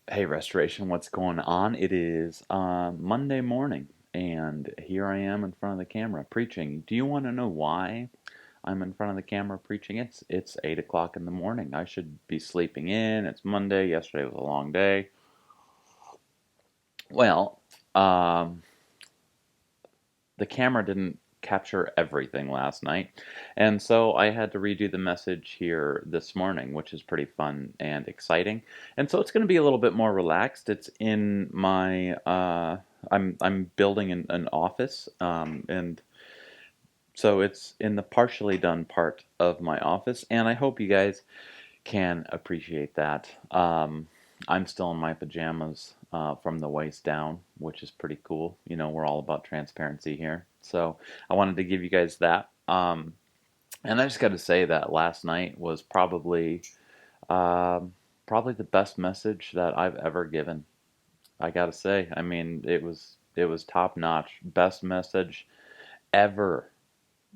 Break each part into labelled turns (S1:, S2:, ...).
S1: Hey, Restoration, what's going on? It is Monday morning, and here I am in front of the camera preaching. Do you want to know why I'm in front of the camera preaching? It's 8 o'clock in the morning. I should be sleeping in. It's Monday. Yesterday was a long day. Well, um, the camera didn't capture everything last night, and so I had to redo the message here this morning, which is pretty fun and exciting. And so it's going to be a little bit more relaxed. It's in my I'm building an office, and so it's in the partially done part of my office, and I hope you guys can appreciate that. I'm still in my pajamas from the waist down, which is pretty cool. You know, we're all about transparency here. So I wanted to give you guys that. And I just got to say that last night was um, probably the best message that I've ever given. I got to say, I mean, it was top notch, best message ever.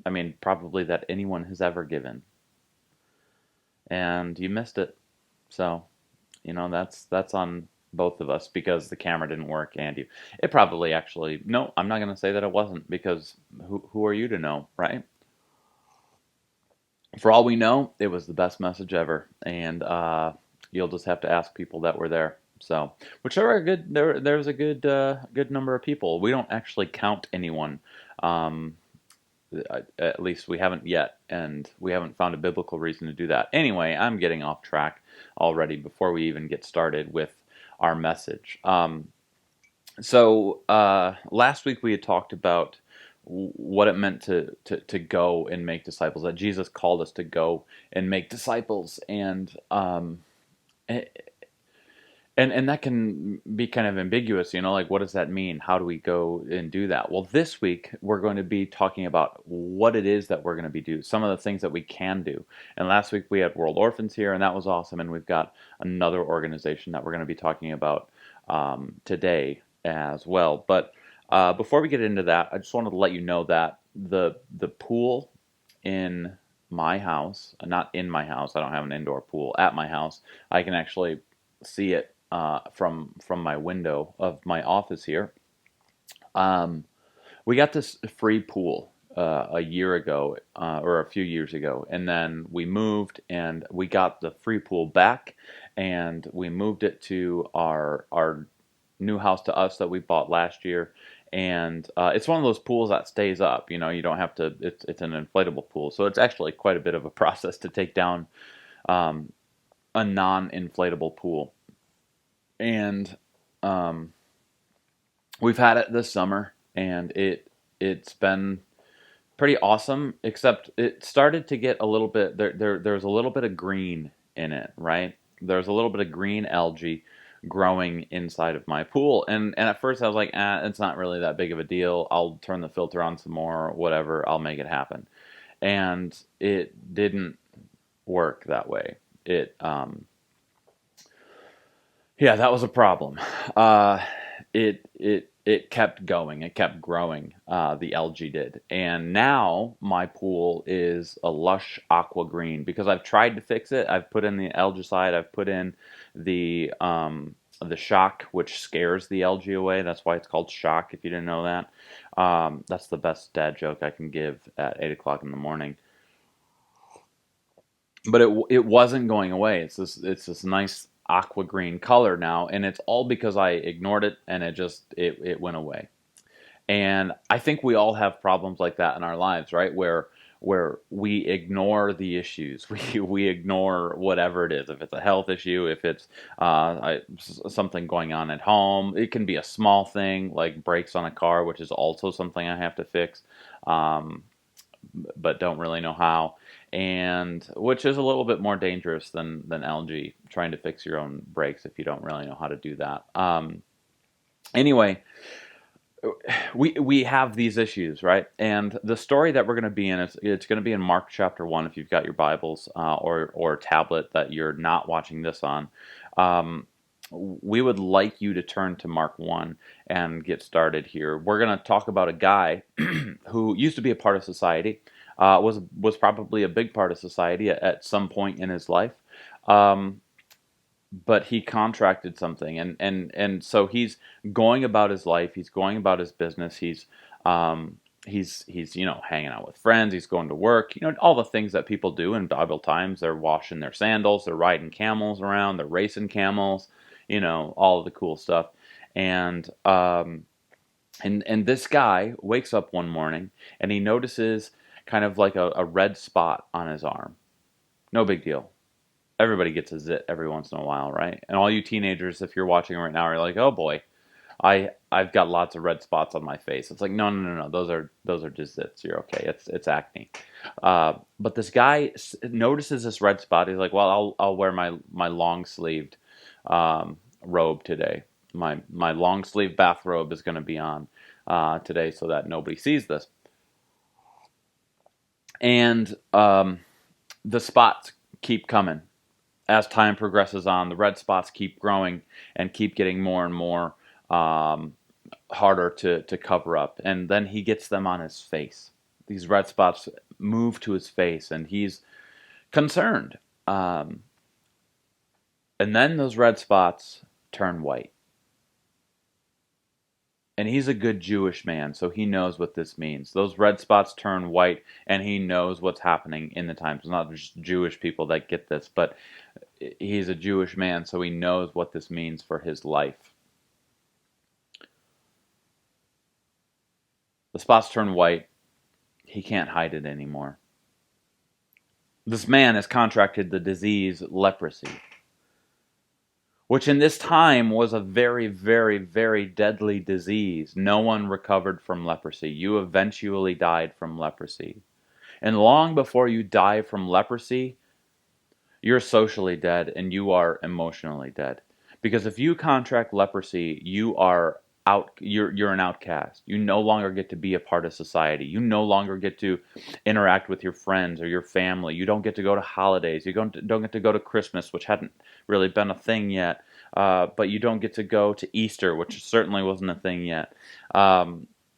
S1: I mean, probably that anyone has ever given, and you missed it. So that's on both of us because the camera didn't work and you. It probably actually, no, I'm not going to say that it wasn't because who are you to know, right? For all we know, it was the best message ever, and you'll just have to ask people that were there. So, which are a good there's a good number of people. We don't actually count anyone. Um, at least we haven't yet, and we haven't found a biblical reason to do that. Anyway, I'm getting off track already before we even get started with our message. Last week we had talked about what it meant to go and make disciples, that Jesus called us to go and make disciples, and that can be kind of ambiguous, like what does that mean? How do we go and do that? Well, this week we're going to be talking about what it is that we're going to be doing, some of the things that we can do. And last week we had World Orphans here, and that was awesome. And we've got another organization that we're going to be talking about today as well. But before we get into that, I just wanted to let you know that the pool in my house, not in my house, I don't have an indoor pool at my house. I can actually see it from my window of my office here. Um, we got this free pool a year ago or a few years ago, and then we moved and we got the free pool back, and we moved it to our new house to us that we bought last year. And it's one of those pools that stays up. You don't have to. It's an inflatable pool, so it's actually quite a bit of a process to take down um, a non-inflatable pool. And um, we've had it this summer, and it's been pretty awesome. Except it started to get a little bit there's a little bit of green in it, right? There's a little bit of green algae growing inside of my pool, and at first I was like, it's not really that big of a deal. I'll turn the filter on some more, whatever. I'll make it happen, and it didn't work that way. It Yeah, that was a problem. It kept going. It kept growing. The algae did, and now my pool is a lush aqua green because I've tried to fix it. I've put in the algicide. I've put in the shock, which scares the algae away. That's why it's called shock. If you didn't know that, that's the best dad joke I can give at 8 o'clock in the morning. But it wasn't going away. It's this nice aqua green color now, and it's all because I ignored it, and it went away. And I think we all have problems like that in our lives, right? Where we ignore the issues, we ignore whatever it is. If it's a health issue, if it's something going on at home, it can be a small thing like brakes on a car, which is also something I have to fix. Um, but don't really know how, and which is a little bit more dangerous than algae trying to fix your own brakes if you don't really know how to do that. Anyway, we have these issues, right? And the story that we're going to be in is it's going to be in Mark chapter 1 if you've got your Bibles or tablet that you're not watching this on. We would like you to turn to Mark 1 and get started here. We're going to talk about a guy who used to be a part of society, was probably a big part of society at some point in his life. Um, but he contracted something, and so he's going about his life, he's going about his business, um he's hanging out with friends, he's going to work, all the things that people do in Bible times. They're washing their sandals, they're riding camels around, they're racing camels, all of the cool stuff. And this guy wakes up one morning and he notices kind of like a red spot on his arm. No big deal. Everybody gets a zit every once in a while, right? And all you teenagers, if you're watching right now, are like, "Oh boy, I've got lots of red spots on my face." It's like, no, no, no, no. Those are just zits. You're okay. It's acne. But this guy notices this red spot. He's like, "Well, I'll wear my long sleeved robe today. My long sleeve bathrobe is going to be on today, so that nobody sees this." And the spots keep coming as time progresses on. The red spots keep growing and keep getting more and more harder to cover up. And then he gets them on his face. These red spots move to his face, and he's concerned. And then those red spots turn white. And he's a good Jewish man, so he knows what this means. Those red spots turn white, and he knows what's happening in the times. It's not just Jewish people that get this, but he's a Jewish man, so he knows what this means for his life. The spots turn white. He can't hide it anymore. This man has contracted the disease leprosy, which in this time was a very, very, very deadly disease. No one recovered from leprosy. You eventually died from leprosy. And long before you die from leprosy, you're socially dead and you are emotionally dead. Because if you contract leprosy, you're an outcast. You no longer get to be a part of society. You no longer get to interact with your friends or your family. You don't get to go to holidays. You don't get to go to Christmas, which hadn't really been a thing yet. But you don't get to go to Easter, which certainly wasn't a thing yet.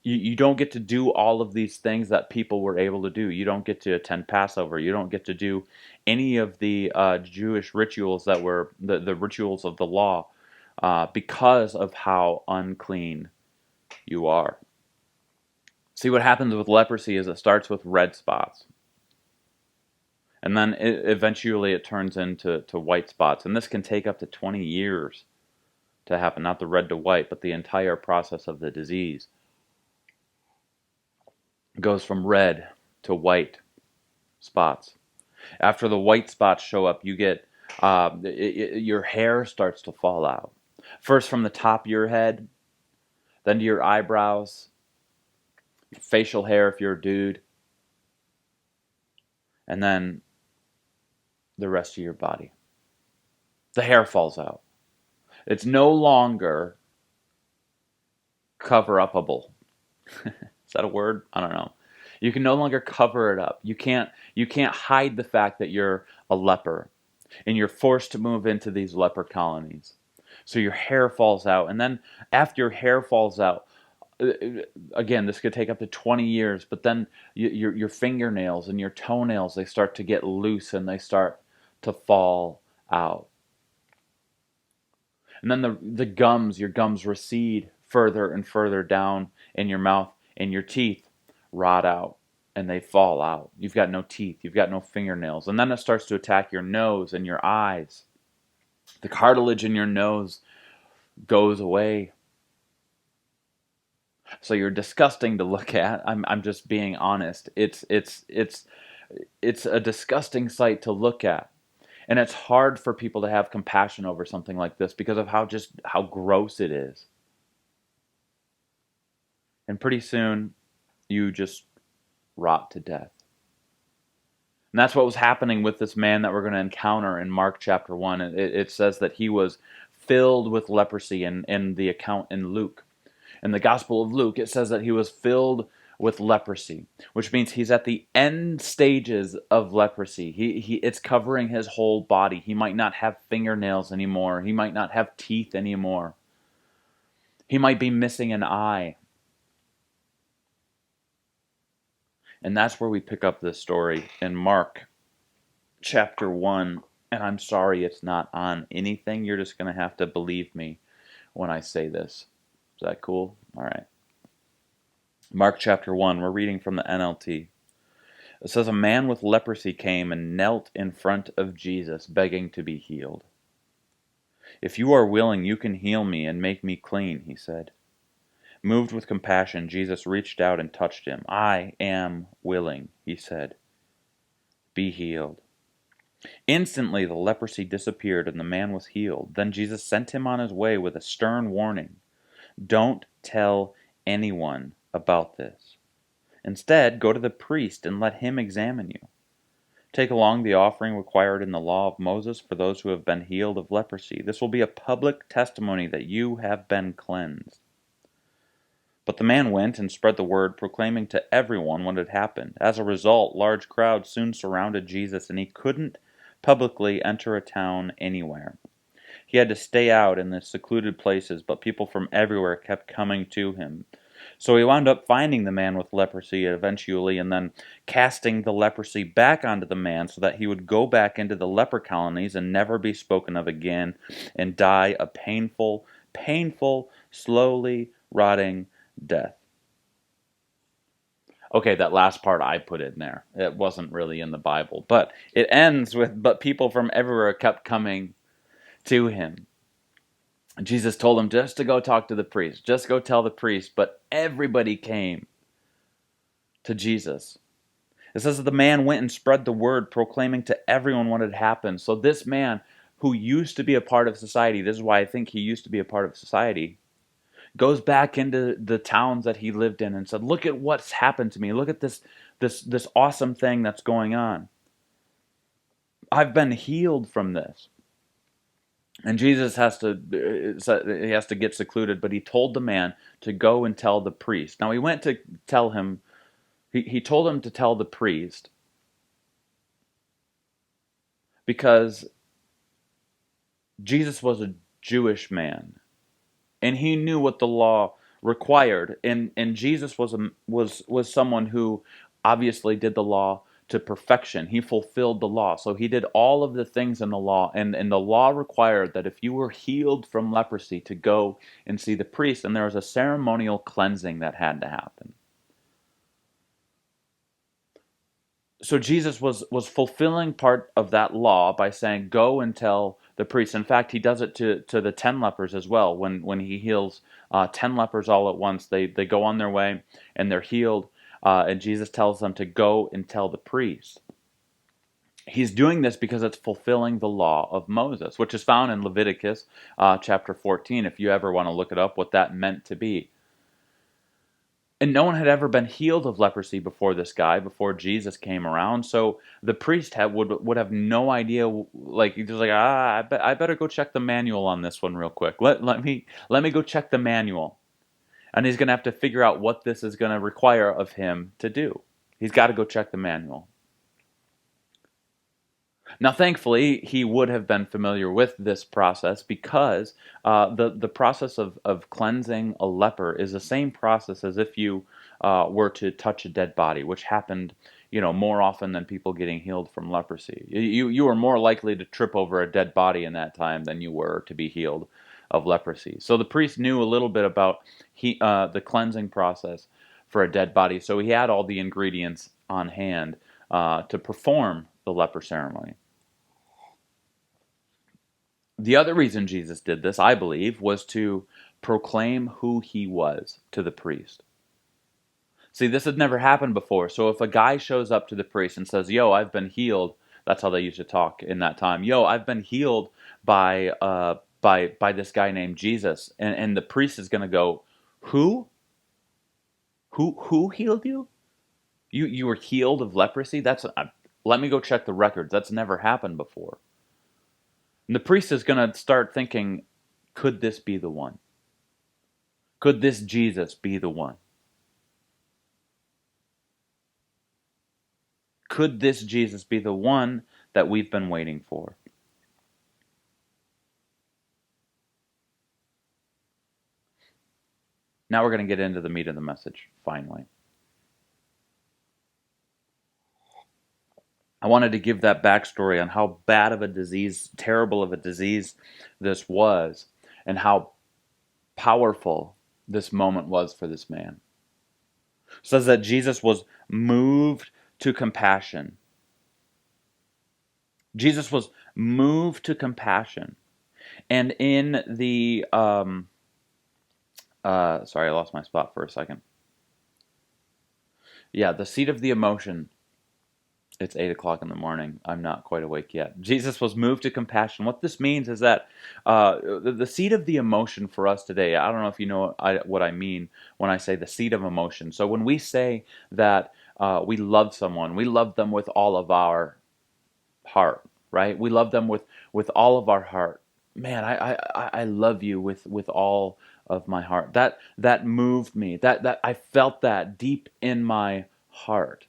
S1: You don't get to do all of these things that people were able to do. You don't get to attend Passover. You don't get to do any of the Jewish rituals that were the rituals of the law because of how unclean you are. See, what happens with leprosy is it starts with red spots. And then eventually it turns into white spots. And this can take up to 20 years to happen. Not the red to white, but the entire process of the disease. It goes from red to white spots. After the white spots show up, you get your hair starts to fall out. First from the top of your head, then to your eyebrows, facial hair if you're a dude, and then the rest of your body. The hair falls out. It's no longer cover-upable. Is that a word? I don't know. You can no longer cover it up. You can't hide the fact that you're a leper, and you're forced to move into these leper colonies. So your hair falls out, and then after your hair falls out, again, this could take up to 20 years, but then your fingernails and your toenails, they start to get loose and they start to fall out. And then your gums recede further and further down in your mouth, and your teeth rot out and they fall out. You've got no teeth, you've got no fingernails. And then it starts to attack your nose and your eyes. The cartilage in your nose goes away. So you're disgusting to look at. I'm just being honest. It's a disgusting sight to look at. And it's hard for people to have compassion over something like this because of how gross it is. And pretty soon you just rot to death. And that's what was happening with this man that we're going to encounter in Mark chapter 1. It says that he was filled with leprosy in the account in Luke. In the Gospel of Luke, it says that he was filled with leprosy, which means he's at the end stages of leprosy. It's covering his whole body. He might not have fingernails anymore. He might not have teeth anymore. He might be missing an eye. And that's where we pick up this story in Mark chapter 1. And I'm sorry it's not on anything. You're just going to have to believe me when I say this. Is that cool? All right. Mark chapter 1, we're reading from the NLT. It says, a man with leprosy came and knelt in front of Jesus, begging to be healed. If you are willing, you can heal me and make me clean, he said. Moved with compassion, Jesus reached out and touched him. I am willing, he said. Be healed. Instantly the leprosy disappeared and the man was healed. Then Jesus sent him on his way with a stern warning. Don't tell anyone about this. Instead, go to the priest and let him examine you. Take along the offering required in the law of Moses for those who have been healed of leprosy. This will be a public testimony that you have been cleansed. But the man went and spread the word, proclaiming to everyone what had happened. As a result, large crowds soon surrounded Jesus, and he couldn't publicly enter a town anywhere. He had to stay out in the secluded places, but people from everywhere kept coming to him. So he wound up finding the man with leprosy eventually, and then casting the leprosy back onto the man so that he would go back into the leper colonies and never be spoken of again and die a painful, slowly rotting death. Okay, that last part I put in there. It wasn't really in the Bible, but it ends with, but people from everywhere kept coming to him. Jesus told him just to go talk to the priest, just go tell the priest, but everybody came to Jesus. It says that the man went and spread the word, proclaiming to everyone what had happened. So this man, who used to be a part of society, this is why I think he used to be a part of society, goes back into the towns that he lived in and said, look at what's happened to me. Look at this awesome thing that's going on. I've been healed from this. And Jesus has to get secluded, but he told the man to go and tell the priest. Now he went to tell him, he told him to tell the priest because Jesus was a Jewish man and he knew what the law required. And Jesus was someone who obviously did the law to perfection. He fulfilled the law. So he did all of the things in the law. And the law required that if you were healed from leprosy to go and see the priest, and there was a ceremonial cleansing that had to happen. So Jesus was fulfilling part of that law by saying, go and tell the priest. In fact, he does it to the 10 lepers as well. When he heals 10 lepers all at once, they go on their way and they're healed. And Jesus tells them to go and tell the priest. He's doing this because it's fulfilling the law of Moses, which is found in Leviticus chapter 14, if you ever want to look it up, what that meant to be. And no one had ever been healed of leprosy before this guy, before Jesus came around. So the priest would have no idea. Like he's just like, I better go check the manual on this one real quick. Let me go check the manual, and he's gonna have to figure out what this is gonna require of him to do. He's got to go check the manual. Now, thankfully, he would have been familiar with this process because the process of cleansing a leper is the same process as if you were to touch a dead body, which happened, more often than people getting healed from leprosy. You were more likely to trip over a dead body in that time than you were to be healed of leprosy. So the priest knew a little bit about the cleansing process for a dead body, so he had all the ingredients on hand to perform the leper ceremony. The other reason Jesus did this, I believe, was to proclaim who he was to the priest. See, this had never happened before. So if a guy shows up to the priest and says, "Yo, I've been healed," that's how they used to talk in that time. "Yo, I've been healed by this guy named Jesus," and the priest is going to go, "Who? Who healed you? You were healed of leprosy? Let me go check the records. That's never happened before." And the priest is going to start thinking, could this be the one? Could this Jesus be the one? Could this Jesus be the one that we've been waiting for? Now we're going to get into the meat of the message, finally. I wanted to give that backstory on how bad of a disease, terrible of a disease this was, and how powerful this moment was for this man. It says that Jesus was moved to compassion. Jesus was moved to compassion. And in the, sorry, I lost my spot for a second. Yeah, the seat of the emotion. It's 8 o'clock in the morning. I'm not quite awake yet. Jesus was moved to compassion. What this means is that the seat of the emotion for us today, I don't know if you know what I mean when I say the seat of emotion. So when we say that we love someone, we love them with all of our heart, right? We love them with all of our heart. Man, I love you with all of my heart. That moved me. That I felt that deep in my heart.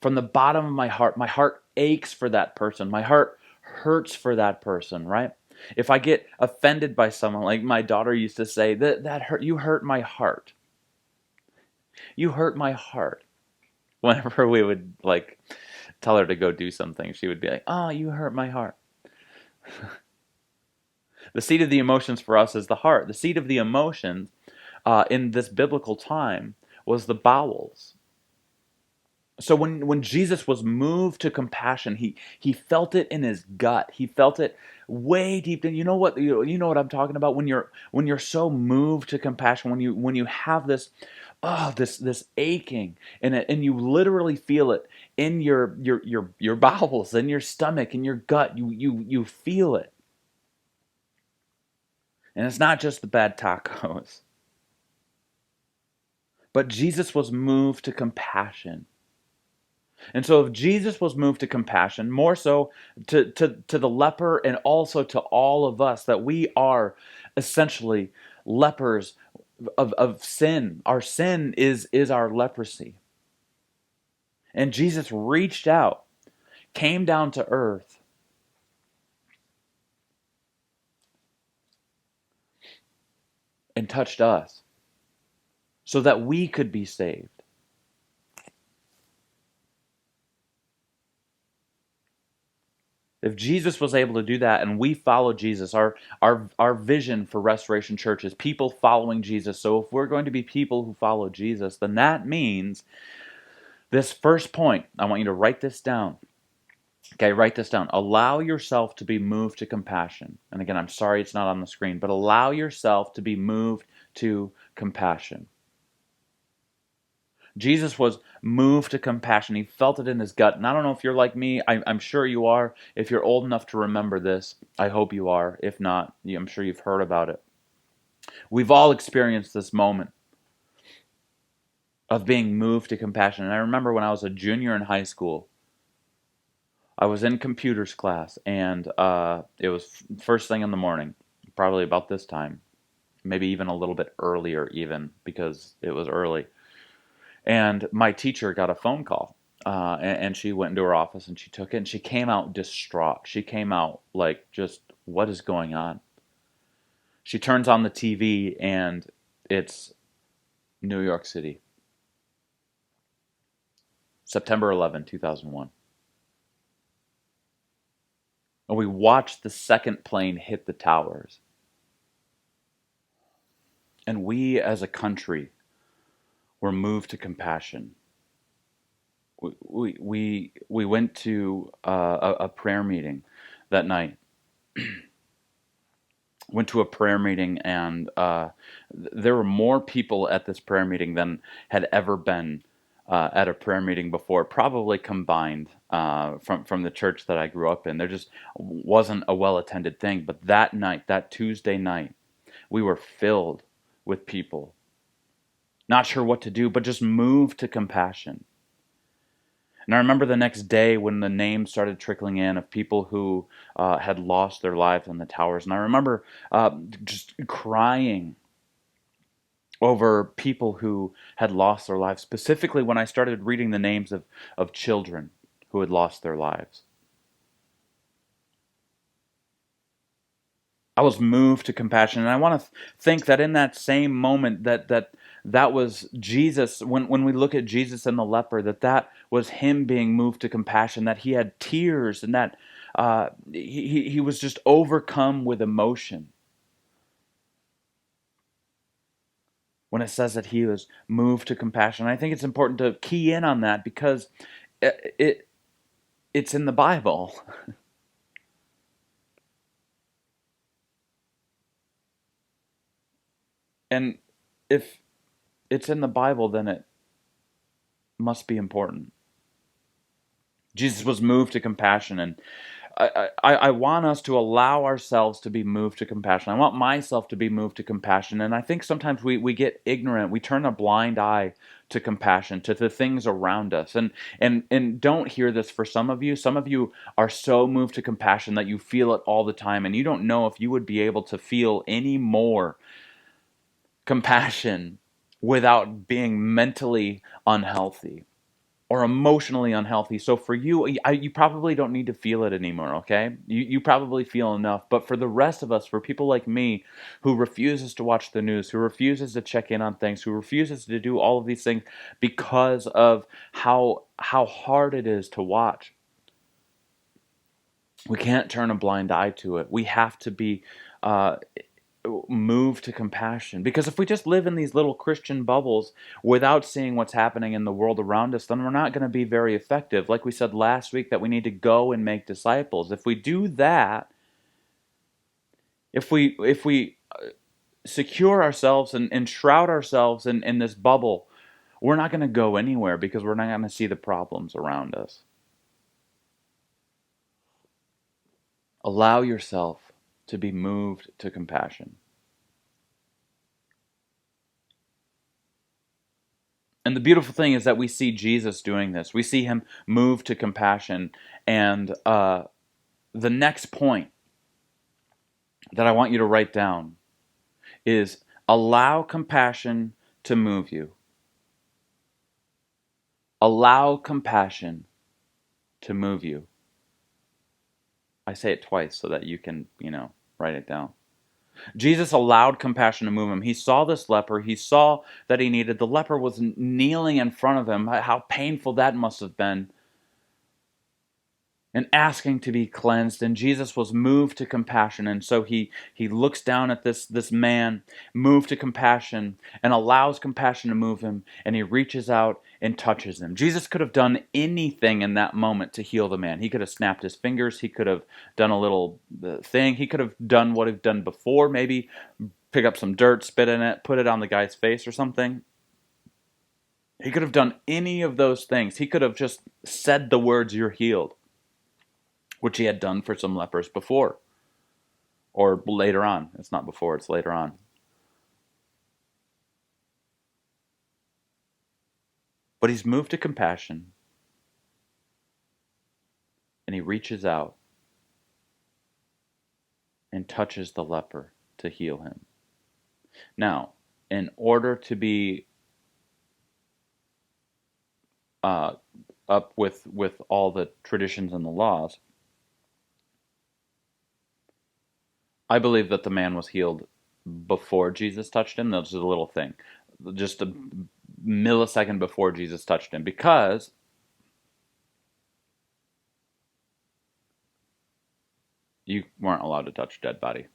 S1: From the bottom of my heart aches for that person. My heart hurts for that person, right? If I get offended by someone, like my daughter used to say, that hurt, you hurt my heart. You hurt my heart. Whenever we would like tell her to go do something, she would be like, "Oh, you hurt my heart." The seat of the emotions for us is the heart. The seat of the emotions in this biblical time was the bowels. So when Jesus was moved to compassion, he felt it in his gut. He felt it way deep in. You know what I'm talking about when you're so moved to compassion, when you have this this aching and you literally feel it in your bowels, in your stomach, in your gut. You feel it. And it's not just the bad tacos. But Jesus was moved to compassion. And so if Jesus was moved to compassion, more so to the leper and also to all of us, that we are essentially lepers of sin. Our sin is our leprosy. And Jesus reached out, came down to earth, and touched us so that we could be saved. If Jesus was able to do that and we follow Jesus, our vision for Restoration Church is people following Jesus. So if we're going to be people who follow Jesus, then that means this first point, I want you to write this down. Okay, write this down. Allow yourself to be moved to compassion. And again, I'm sorry it's not on the screen, but allow yourself to be moved to compassion. Jesus was moved to compassion. He felt it in his gut. And I don't know if you're like me. I'm sure you are. If you're old enough to remember this, I hope you are. If not, I'm sure you've heard about it. We've all experienced this moment of being moved to compassion. And I remember when I was a junior in high school, I was in computers class, and it was first thing in the morning, probably about this time, maybe even a little bit earlier even, because it was early. And my teacher got a phone call, and she went into her office and she took it, and she came out distraught. She came out like, just, what is going on? She turns on the TV, and it's New York City, September 11, 2001. And we watched the second plane hit the towers. And we as a country were moved to compassion. We went to a prayer meeting that night. Went to a prayer meeting, and there were more people at this prayer meeting than had ever been at a prayer meeting before, probably combined from the church that I grew up in. There just wasn't a well-attended thing. But that night, that Tuesday night, we were filled with people, not sure what to do, but just moved to compassion. And I remember the next day when the names started trickling in of people who had lost their lives in the towers. And I remember just crying over people who had lost their lives, specifically when I started reading the names of children who had lost their lives. I was moved to compassion. And I want to think that in that same moment that was Jesus, when we look at Jesus and the leper, that was him being moved to compassion, that he had tears, and that he was just overcome with emotion. When it says that he was moved to compassion, I think it's important to key in on that because it's in the Bible. And if it's in the Bible, then it must be important. Jesus was moved to compassion, and I want us to allow ourselves to be moved to compassion. I want myself to be moved to compassion. And I think sometimes we get ignorant. We turn a blind eye to compassion, to the things around us. And don't hear this for some of you. Some of you are so moved to compassion that you feel it all the time, and you don't know if you would be able to feel any more compassion without being mentally unhealthy or emotionally unhealthy. So for you, you probably don't need to feel it anymore, okay? You probably feel enough. But for the rest of us, for people like me who refuses to watch the news, who refuses to check in on things, who refuses to do all of these things because of how hard it is to watch, we can't turn a blind eye to it. We have to be move to compassion. Because if we just live in these little Christian bubbles without seeing what's happening in the world around us, then we're not going to be very effective. Like we said last week, that we need to go and make disciples. If we do that, if we secure ourselves and shroud ourselves in this bubble, we're not going to go anywhere because we're not going to see the problems around us. Allow yourself to be moved to compassion. And the beautiful thing is that we see Jesus doing this. We see him move to compassion. And the next point that I want you to write down is allow compassion to move you. Allow compassion to move you. I say it twice so that you can, write it down. Jesus allowed compassion to move him. He saw this leper. He saw that he needed. The leper was kneeling in front of him. How painful that must have been. And asking to be cleansed. And Jesus was moved to compassion. And so he looks down at this man, moved to compassion, and allows compassion to move him. And he reaches out and touches him. Jesus could have done anything in that moment to heal the man. He could have snapped his fingers. He could have done a little thing. He could have done what he'd done before, maybe pick up some dirt, spit in it, put it on the guy's face or something. He could have done any of those things. He could have just said the words, "You're healed," which he had done for some lepers before. Or later on. It's not before, it's later on. But he's moved to compassion. And he reaches out and touches the leper to heal him. Now, in order to be up with all the traditions and the laws, I believe that the man was healed before Jesus touched him. That's just a little thing. Just a millisecond before Jesus touched him. Because you weren't allowed to touch a dead body.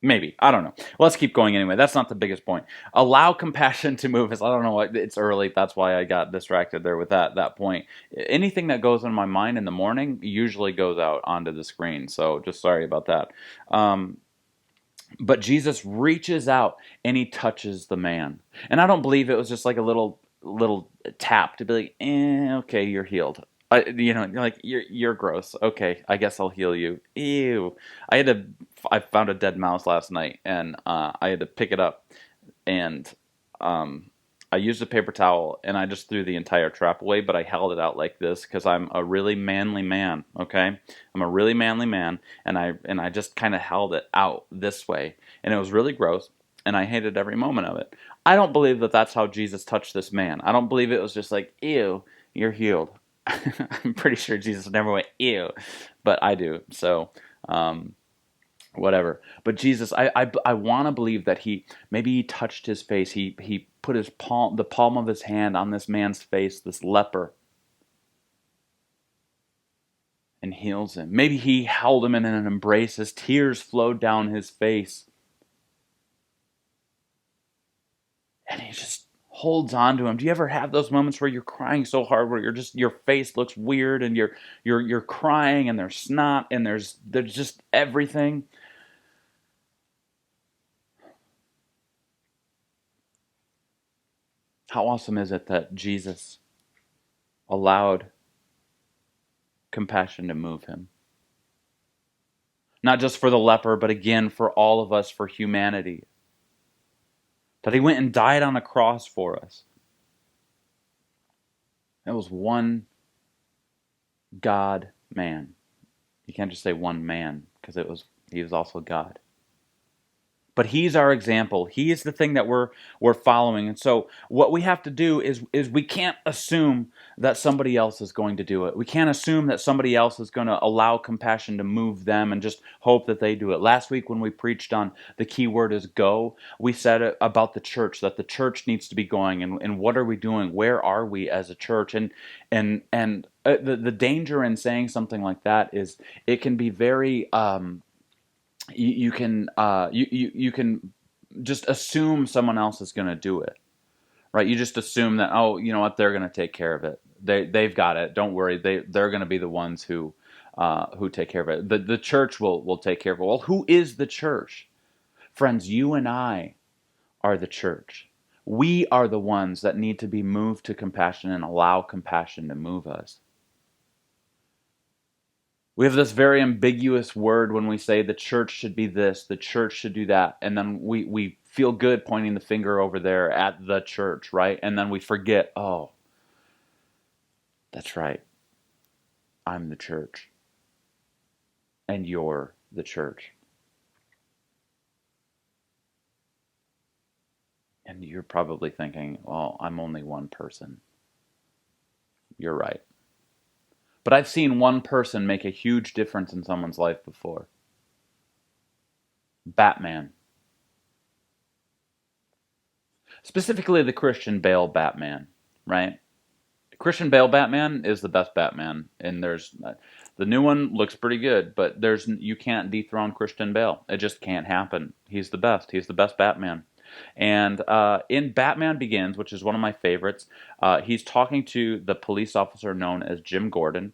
S1: Maybe. I don't know. Let's keep going anyway. That's not the biggest point. Allow compassion to move us. I don't know what. It's early. That's why I got distracted there with that point. Anything that goes in my mind in the morning usually goes out onto the screen. So just sorry about that. But Jesus reaches out and he touches the man. And I don't believe it was just like a little tap to be like, okay, you're healed. Like you're gross. Okay, I guess I'll heal you. Ew. I found a dead mouse last night, and I had to pick it up, and I used a paper towel, and I just threw the entire trap away, but I held it out like this because I'm a really manly man. Okay, I'm a really manly man, and I just kind of held it out this way, and it was really gross, and I hated every moment of it. I don't believe that that's how Jesus touched this man. I don't believe it was just like, ew, you're healed. I'm pretty sure Jesus never went, ew, but I do. So whatever. But Jesus, I want to believe that maybe he touched his face. He put the palm of his hand on this man's face, this leper, and heals him. Maybe he held him in an embrace as tears flowed down his face. And he just holds on to him. Do you ever have those moments where you're crying so hard, where your face looks weird, and you're crying, and there's snot, and there's just everything? How awesome is it that Jesus allowed compassion to move him? Not just for the leper, but again for all of us, for humanity. That he went and died on a cross for us. It was one God man. You can't just say one man, because he was also God. But he's our example. He is the thing that we're following. And so what we have to do is we can't assume that somebody else is going to do it. We can't assume that somebody else is going to allow compassion to move them and just hope that they do it. Last week when we preached on the key word is go, we said about the church, that the church needs to be going, and what are we doing? Where are we as a church? And the danger in saying something like that is it can be very you can just assume someone else is going to do it, right? You just assume that, oh, you know what, they're going to take care of it. They've got it. Don't worry. They're going to be the ones who take care of it. The church will take care of it. Well, who is the church? Friends, you and I are the church. We are the ones that need to be moved to compassion and allow compassion to move us. We have this very ambiguous word when we say the church should be this, the church should do that, and then we feel good pointing the finger over there at the church, right? And then we forget, oh, that's right, I'm the church, and you're the church. And you're probably thinking, well, I'm only one person. You're right. But I've seen one person make a huge difference in someone's life before. Batman. Specifically the Christian Bale Batman, right? Christian Bale Batman is the best Batman, and there's the new one looks pretty good, but you can't dethrone Christian Bale. It just can't happen. He's the best. He's the best Batman. And in Batman Begins, which is one of my favorites, he's talking to the police officer known as Jim Gordon.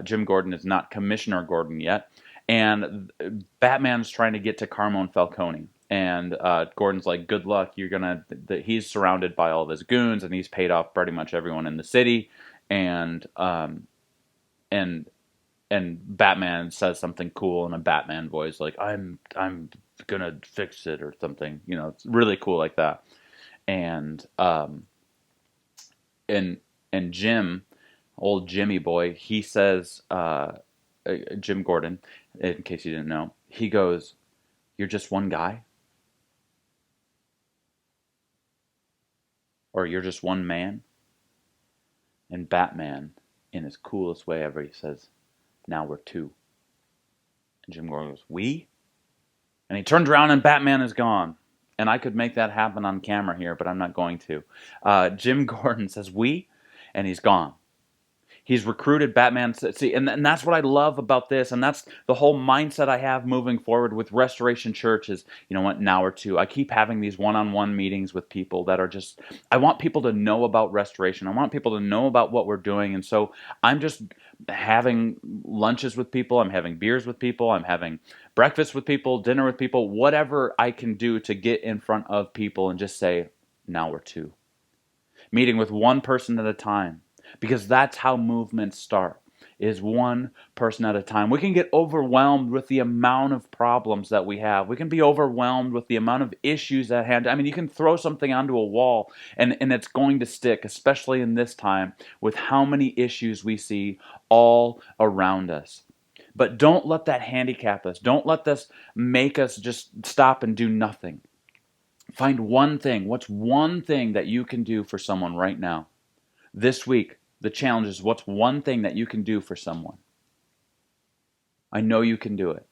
S1: Jim Gordon is not Commissioner Gordon yet, and Batman's trying to get to Carmine Falcone. And Gordon's like, good luck, you're gonna he's surrounded by all of his goons, and he's paid off pretty much everyone in the city. And and Batman says something cool in a Batman voice, like, I'm gonna fix it, or something, it's really cool like that. And and and Jim, old Jimmy boy, he says, Jim Gordon, in case you didn't know, he goes, you're just one guy? Or you're just one man? And Batman, in his coolest way ever, he says, now we're two. And Jim Gordon goes, we? And he turns around and Batman is gone. And I could make that happen on camera here, but I'm not going to. Jim Gordon says, we? And he's gone. He's recruited Batman. See, and that's what I love about this, and that's the whole mindset I have moving forward with Restoration Church is, you know what, now or two. I keep having these one-on-one meetings with people that are just, I want people to know about restoration. I want people to know about what we're doing, and so I'm just having lunches with people. I'm having beers with people. I'm having breakfast with people, dinner with people, whatever I can do to get in front of people and just say, now or two. Meeting with one person at a time. Because that's how movements start, is one person at a time. We can get overwhelmed with the amount of problems that we have. We can be overwhelmed with the amount of issues at hand. I mean, you can throw something onto a wall and it's going to stick, especially in this time with how many issues we see all around us. But don't let that handicap us. Don't let this make us just stop and do nothing. Find one thing. What's one thing that you can do for someone right now? This week, the challenge is, what's one thing that you can do for someone? I know you can do it.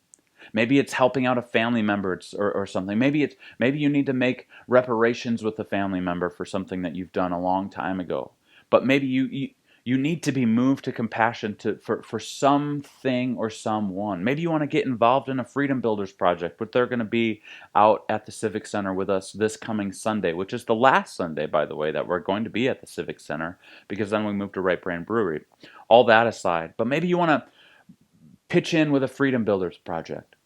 S1: Maybe it's helping out a family member or something. Maybe you need to make reparations with a family member for something that you've done a long time ago. But maybe you need to be moved to compassion for something or someone. Maybe you want to get involved in a Freedom Builders project, but they're going to be out at the Civic Center with us this coming Sunday, which is the last Sunday, by the way, that we're going to be at the Civic Center, because then we move to Right Brand Brewery. All that aside, but maybe you want to pitch in with a Freedom Builders project.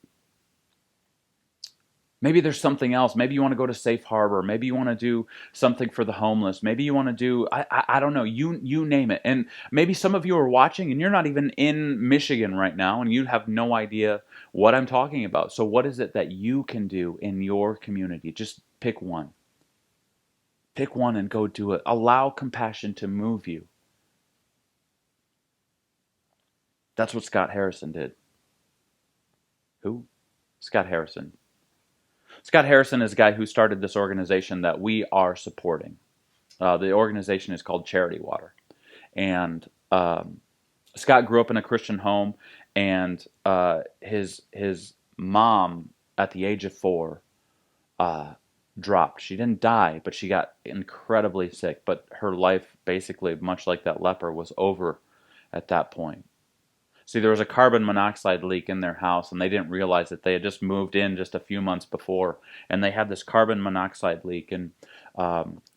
S1: Maybe there's something else. Maybe you want to go to Safe Harbor. Maybe you want to do something for the homeless. Maybe you want to do, I don't know, you name it. And maybe some of you are watching and you're not even in Michigan right now and you have no idea what I'm talking about. So what is it that you can do in your community? Just pick one. Pick one and go do it. Allow compassion to move you. That's what Scott Harrison did. Who? Scott Harrison. Scott Harrison is a guy who started this organization that we are supporting. The organization is called Charity Water. And Scott grew up in a Christian home, and his mom, at the age of 4, dropped. She didn't die, but she got incredibly sick. But her life, basically, much like that leper, was over at that point. See, there was a carbon monoxide leak in their house, and they didn't realize it. They had just moved in just a few months before, and they had this carbon monoxide leak, and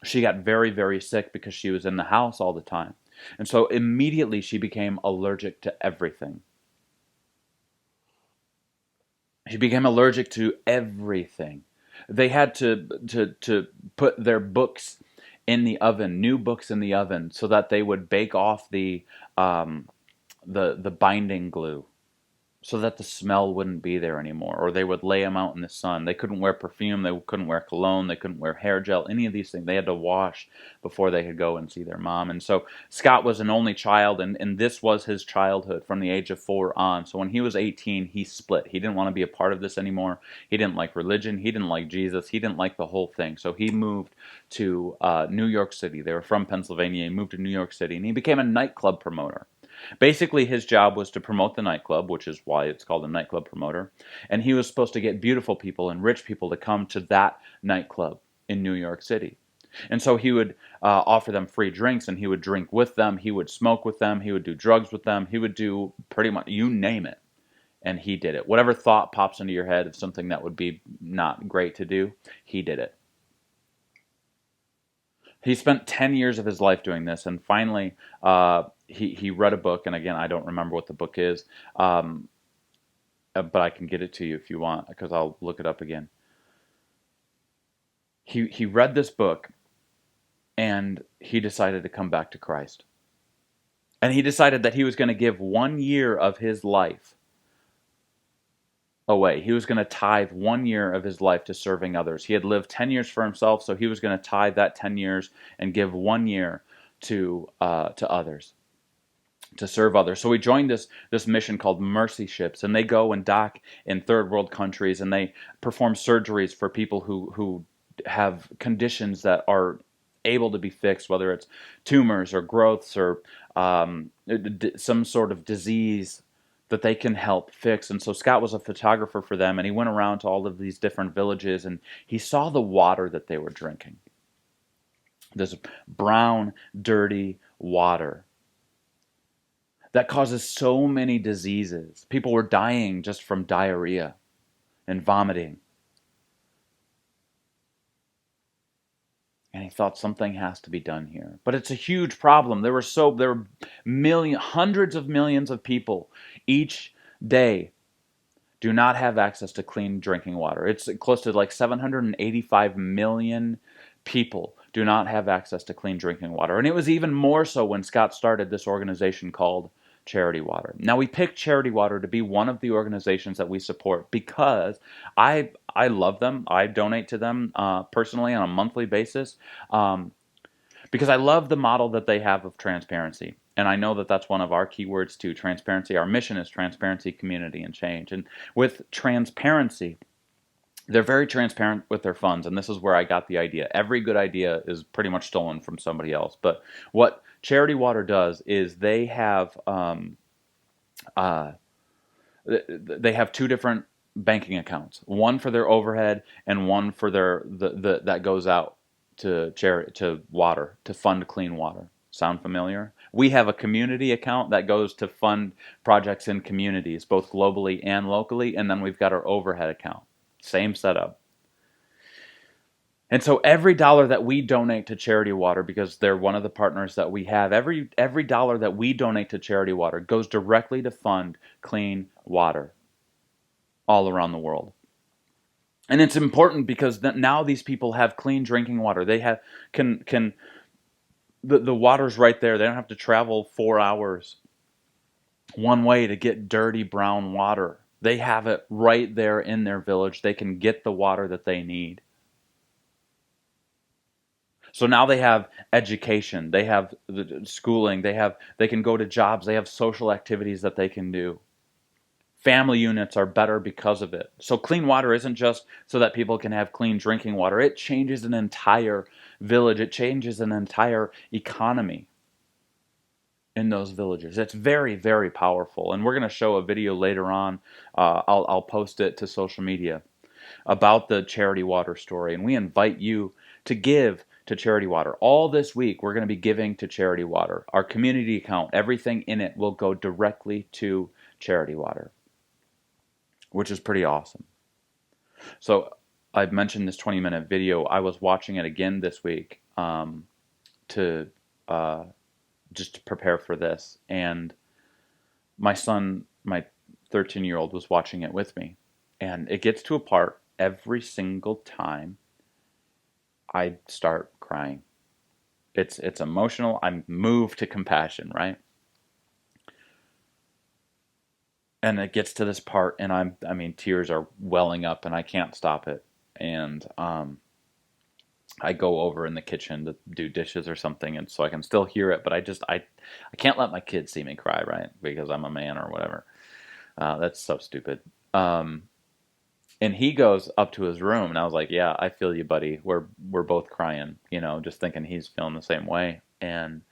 S1: she got very, very sick because she was in the house all the time. And so immediately she became allergic to everything. She became allergic to everything. They had to put their books in the oven, new books in the oven, so that they would bake off the binding glue, so that the smell wouldn't be there anymore. Or they would lay them out in the sun. They couldn't wear perfume. They couldn't wear cologne. They couldn't wear hair gel. Any of these things. They had to wash before they could go and see their mom. And so Scott was an only child, and this was his childhood from the age of 4 on. So when he was 18, he split. He didn't want to be a part of this anymore. He didn't like religion. He didn't like Jesus. He didn't like the whole thing. So he moved to New York City. They were from Pennsylvania. He moved to New York City, and he became a nightclub promoter. Basically, his job was to promote the nightclub, which is why it's called a nightclub promoter. And he was supposed to get beautiful people and rich people to come to that nightclub in New York City. And so he would offer them free drinks, and he would drink with them. He would smoke with them. He would do drugs with them. He would do pretty much, you name it. And he did it. Whatever thought pops into your head of something that would be not great to do, he did it. He spent 10 years of his life doing this, and finally he read a book, and again, I don't remember what the book is, but I can get it to you if you want, because I'll look it up again. He read this book, and he decided to come back to Christ. And he decided that he was going to give 1 year of his life away. He was going to tithe 1 year of his life to serving others. He had lived 10 years for himself, so he was going to tithe that 10 years and give 1 year to others, to serve others. So he joined this mission called Mercy Ships, and they go and dock in third world countries, and they perform surgeries for people who have conditions that are able to be fixed, whether it's tumors or growths or some sort of disease that they can help fix. And so Scott was a photographer for them, and he went around to all of these different villages, and he saw the water that they were drinking. This brown, dirty water that causes so many diseases. People were dying just from diarrhea and vomiting. And he thought something has to be done here. But it's a huge problem. There were hundreds of millions of people each day do not have access to clean drinking water. It's close to like 785 million people do not have access to clean drinking water. And it was even more so when Scott started this organization called Charity Water. Now, we picked Charity Water to be one of the organizations that we support because I love them. I donate to them personally on a monthly basis because I love the model that they have of transparency. And I know that that's one of our keywords too, transparency. Our mission is transparency, community, and change. And with transparency, they're very transparent with their funds, and this is where I got the idea. Every good idea is pretty much stolen from somebody else. But what Charity Water does is they have two different banking accounts, one for their overhead and one for that goes out to charity, to water, to fund clean water. Sound familiar? We have a community account that goes to fund projects in communities, both globally and locally, and then we've got our overhead account. Same setup. And so every dollar that we donate to Charity Water, because they're one of the partners that we have, every dollar that we donate to Charity Water goes directly to fund clean water all around the world. And it's important because now these people have clean drinking water. They have can the water's right there. They don't have to travel 4 hours one way to get dirty brown water. They have it right there in their village. They can get the water that they need. So now they have education, they have the schooling, they can go to jobs, they have social activities that they can do. Family units are better because of it. So clean water isn't just so that people can have clean drinking water. It changes an entire village. It changes an entire economy in those villages. It's very, very powerful. And we're going to show a video later on. I'll post it to social media about the Charity Water story. And we invite you to give to Charity Water. All this week, we're going to be giving to Charity Water. Our community account, everything in it will go directly to Charity Water, which is pretty awesome. So I've mentioned this 20-minute video. I was watching it again this week to just to prepare for this. And my son, my 13-year-old, was watching it with me. And it gets to a part every single time I start crying. It's emotional. I'm moved to compassion, right? And it gets to this part, and I mean, tears are welling up, and I can't stop it. And I go over in the kitchen to do dishes or something, and so I can still hear it, but I can't let my kids see me cry, right? Because I'm a man or whatever. That's so stupid. And he goes up to his room, and I was like, "Yeah, I feel you, buddy. We're both crying, just thinking he's feeling the same way." And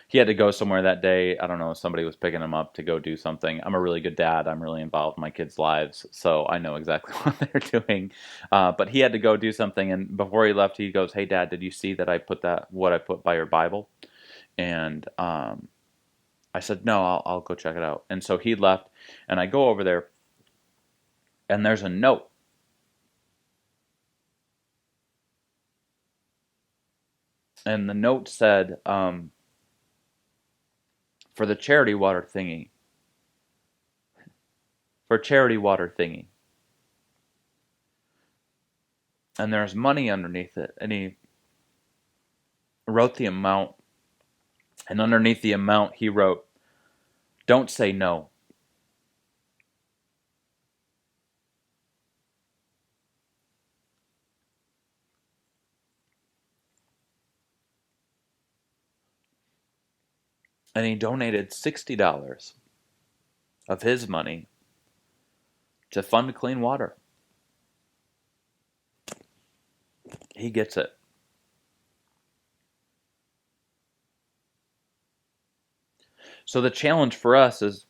S1: he had to go somewhere that day. I don't know, somebody was picking him up to go do something. I'm a really good dad. I'm really involved in my kids' lives, so I know exactly what they're doing. But he had to go do something, and before he left, he goes, "Hey, Dad, did you see that what I put by your Bible?" And I said, "No, I'll go check it out." And so he left, and I go over there, and there's a note. And the note said, for the charity water thingy. For charity water thingy. And there's money underneath it. And he wrote the amount. And underneath the amount, he wrote, "Don't say no." And he donated $60 of his money to fund clean water. He gets it. So the challenge for us is,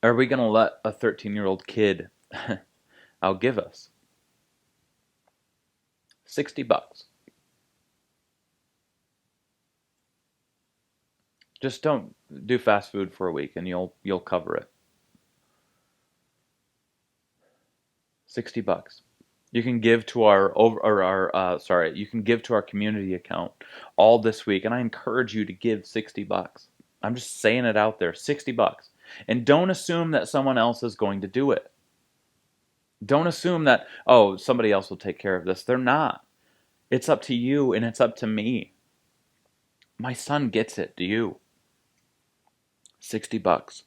S1: are we going to let a 13-year-old kid outgive us $60? Just don't do fast food for a week and you'll cover it. $60. You can give to you can give to our community account all this week, and I encourage you to give $60. I'm just saying it out there, $60. And don't assume that someone else is going to do it. Don't assume that, oh, somebody else will take care of this. They're not. It's up to you, and it's up to me. My son gets it. Do you? $60.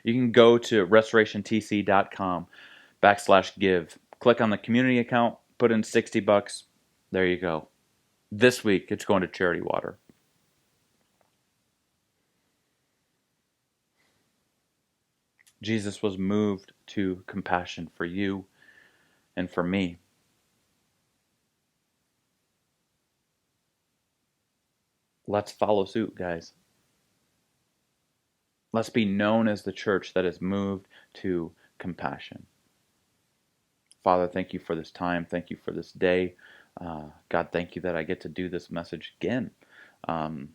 S1: You can go to restorationtc.com/give. Click on the community account, put in $60. There you go. This week, it's going to Charity Water. Jesus was moved to compassion for you and for me. Let's follow suit, guys. Let's be known as the church that is moved to compassion. Father, thank you for this time. Thank you for this day. God, thank you that I get to do this message again. Um,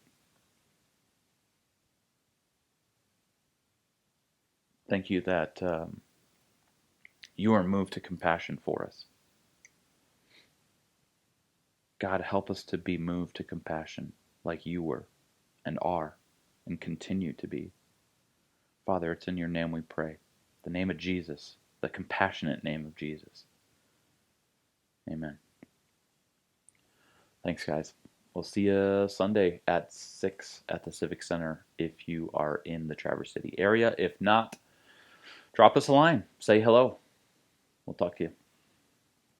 S1: Thank you that you are moved to compassion for us. God, help us to be moved to compassion like you were and are and continue to be. Father, it's in your name we pray. The name of Jesus, the compassionate name of Jesus. Amen. Thanks, guys. We'll see you Sunday at 6 at the Civic Center if you are in the Traverse City area. If not, drop us a line. Say hello. We'll talk to you.